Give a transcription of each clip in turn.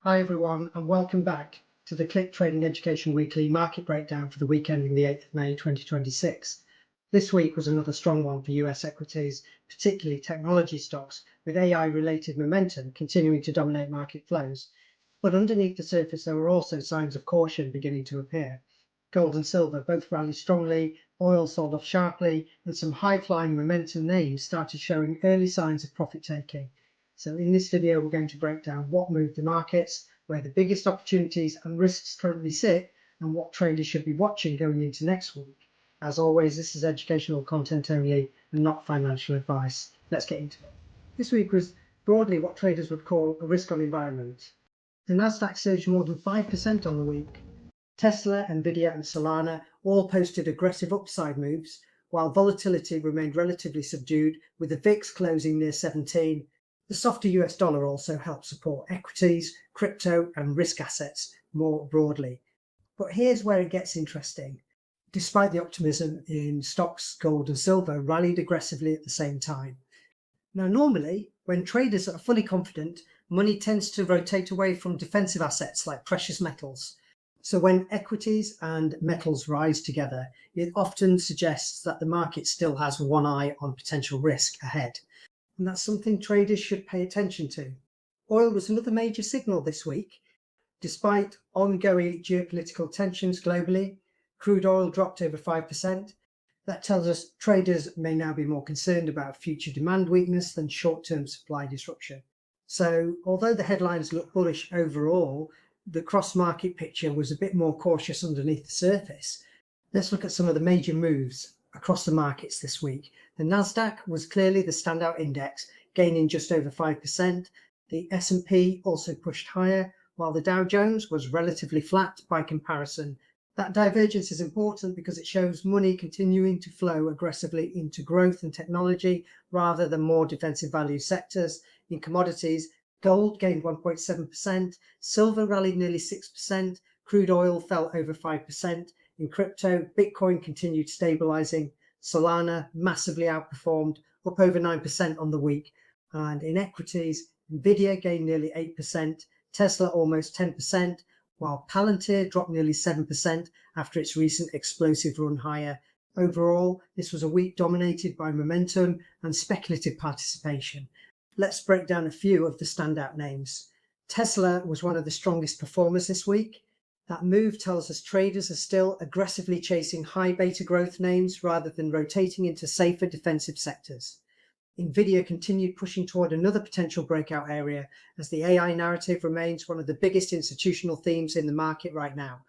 Hi everyone, and welcome back to the CLiK Trading Education Weekly Market Breakdown for the week ending the 8th of May 2026. This week was another strong one for US equities, particularly technology stocks, with AI-related momentum continuing to dominate market flows. But underneath the surface, there were also signs of caution beginning to appear. Gold and silver both rallied strongly, oil sold off sharply, and some high-flying momentum names started showing early signs of profit taking. So in this video, we're going to break down what moved the markets, where the biggest opportunities and risks currently sit, and what traders should be watching going into next week. As always, this is educational content only and not financial advice. Let's get into it. This week was broadly what traders would call a risk-on environment. The Nasdaq surged more than 5% on the week. Tesla, Nvidia and Solana all posted aggressive upside moves, while volatility remained relatively subdued, with the VIX closing near 17. The softer US dollar also helped support equities, crypto and risk assets more broadly. But here's where it gets interesting. Despite the optimism in stocks, gold and silver rallied aggressively at the same time. Now normally, when traders are fully confident, money tends to rotate away from defensive assets like precious metals. So when equities and metals rise together, it often suggests that the market still has one eye on potential risk ahead. And that's something traders should pay attention to. Oil was another major signal this week. Despite ongoing geopolitical tensions globally, crude oil dropped over 5%. That tells us traders may now be more concerned about future demand weakness than short-term supply disruption. So although the headlines look bullish overall, the cross-market picture was a bit more cautious underneath the surface. Let's look at some of the major moves across the markets this week. The Nasdaq was clearly the standout index, gaining just over 5%. The S&P also pushed higher, while the Dow Jones was relatively flat by comparison. That divergence is important because it shows money continuing to flow aggressively into growth and technology rather than more defensive value sectors. In commodities, gold gained 1.7%, silver rallied nearly 6%, crude oil fell over 5%. In crypto, Bitcoin continued stabilizing, Solana massively outperformed, up over 9% on the week. And in equities, Nvidia gained nearly 8%, Tesla almost 10%, while Palantir dropped nearly 7% after its recent explosive run higher. Overall, this was a week dominated by momentum and speculative participation. Let's break down a few of the standout names. Tesla was one of the strongest performers this week. That move tells us traders are still aggressively chasing high beta growth names rather than rotating into safer defensive sectors. Nvidia continued pushing toward another potential breakout area as the AI narrative remains one of the biggest institutional themes in the market right now.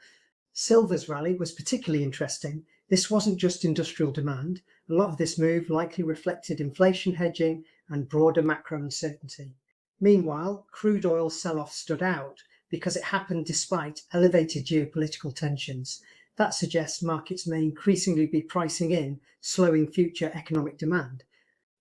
Silver's rally was particularly interesting. This wasn't just industrial demand. A lot of this move likely reflected inflation hedging and broader macro uncertainty. Meanwhile, crude oil sell-off stood out because it happened despite elevated geopolitical tensions. That suggests markets may increasingly be pricing in slowing future economic demand.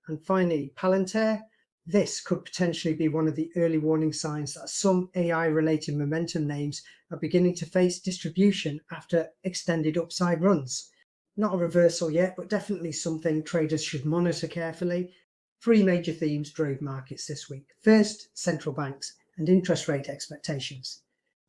And finally, Palantir. This could potentially be one of the early warning signs that some AI-related momentum names are beginning to face distribution after extended upside runs. Not a reversal yet, but definitely something traders should monitor carefully. Three major themes drove markets this week. First, central banks and interest rate expectations.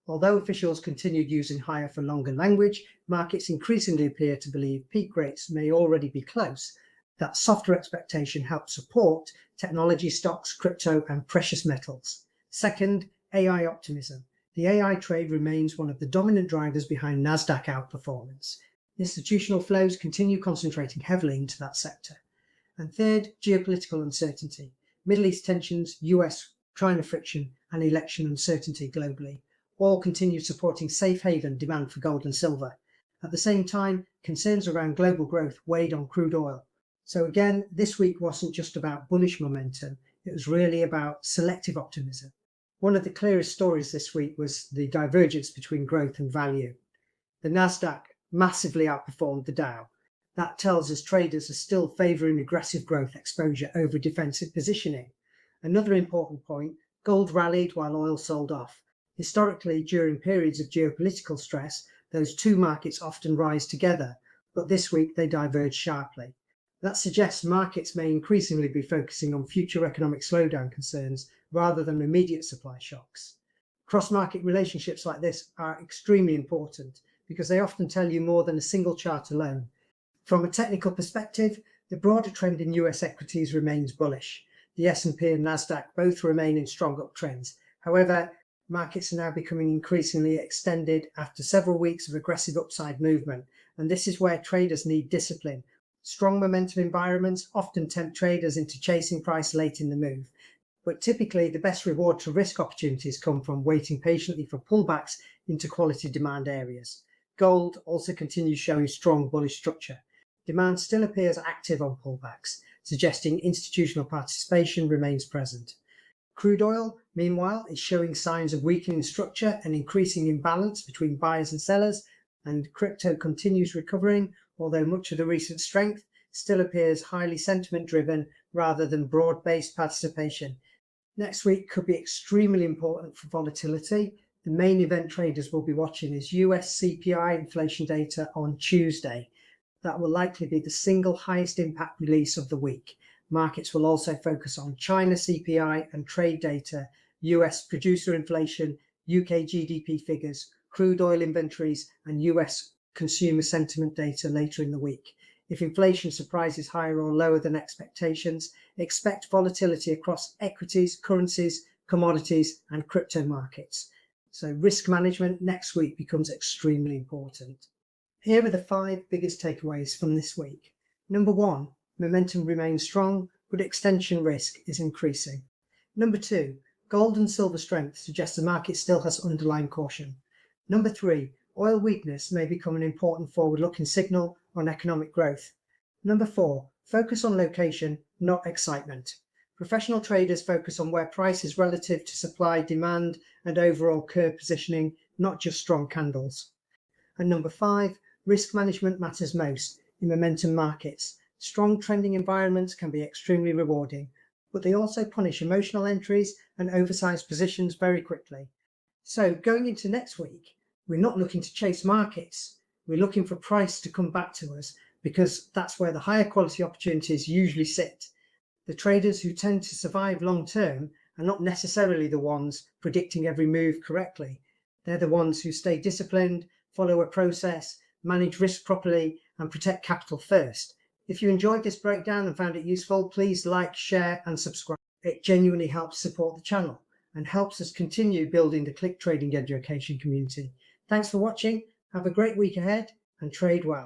Although officials continued using higher for longer language, markets increasingly appear to believe peak rates may already be close. That softer expectation helped support technology stocks, crypto and precious metals. Second, AI optimism. The AI trade remains one of the dominant drivers behind Nasdaq outperformance. Institutional flows continue concentrating heavily into that sector. And third, geopolitical uncertainty. Middle East tensions, US-China friction and election uncertainty globally all continue supporting safe haven demand for gold and silver. At the same time, concerns around global growth weighed on crude oil. So again, this week wasn't just about bullish momentum, it was really about selective optimism. One of the clearest stories this week was the divergence between growth and value. The Nasdaq massively outperformed the Dow. That tells us traders are still favouring aggressive growth exposure over defensive positioning. Another important point, gold rallied while oil sold off. Historically, during periods of geopolitical stress, those two markets often rise together, but this week they diverge sharply. That suggests markets may increasingly be focusing on future economic slowdown concerns rather than immediate supply shocks. Cross-market relationships like this are extremely important because they often tell you more than a single chart alone. From a technical perspective, the broader trend in US equities remains bullish. The S&P and Nasdaq both remain in strong uptrends. However, markets are now becoming increasingly extended after several weeks of aggressive upside movement, and this is where traders need discipline. Strong momentum environments often tempt traders into chasing price late in the move, but typically the best reward to risk opportunities come from waiting patiently for pullbacks into quality demand areas. Gold also continues showing strong bullish structure. Demand still appears active on pullbacks, suggesting institutional participation remains present. Crude oil, meanwhile, is showing signs of weakening structure and increasing imbalance between buyers and sellers, and crypto continues recovering, although much of the recent strength still appears highly sentiment-driven rather than broad-based participation. Next week could be extremely important for volatility. The main event traders will be watching is US CPI inflation data on Tuesday. That will likely be the single highest impact release of the week. Markets will also focus on China CPI and trade data, US producer inflation, UK GDP figures, crude oil inventories, and US consumer sentiment data later in the week. If inflation surprises higher or lower than expectations, expect volatility across equities, currencies, commodities, and crypto markets. So risk management next week becomes extremely important. Here are the 5 biggest takeaways from this week. Number 1, momentum remains strong, but extension risk is increasing. Number 2, gold and silver strength suggests the market still has underlying caution. Number 3, oil weakness may become an important forward-looking signal on economic growth. Number 4, focus on location, not excitement. Professional traders focus on where price is relative to supply, demand, and overall curve positioning, not just strong candles. And number 5, risk management matters most in momentum markets. Strong trending environments can be extremely rewarding, but they also punish emotional entries and oversized positions very quickly. So going into next week, we're not looking to chase markets. We're looking for price to come back to us because that's where the higher quality opportunities usually sit. The traders who tend to survive long term are not necessarily the ones predicting every move correctly. They're the ones who stay disciplined, follow a process, manage risk properly, and protect capital first. If you enjoyed this breakdown and found it useful, please like, share, and subscribe. It genuinely helps support the channel and helps us continue building the CLiK trading education community. Thanks for watching, have a great week ahead, and trade well.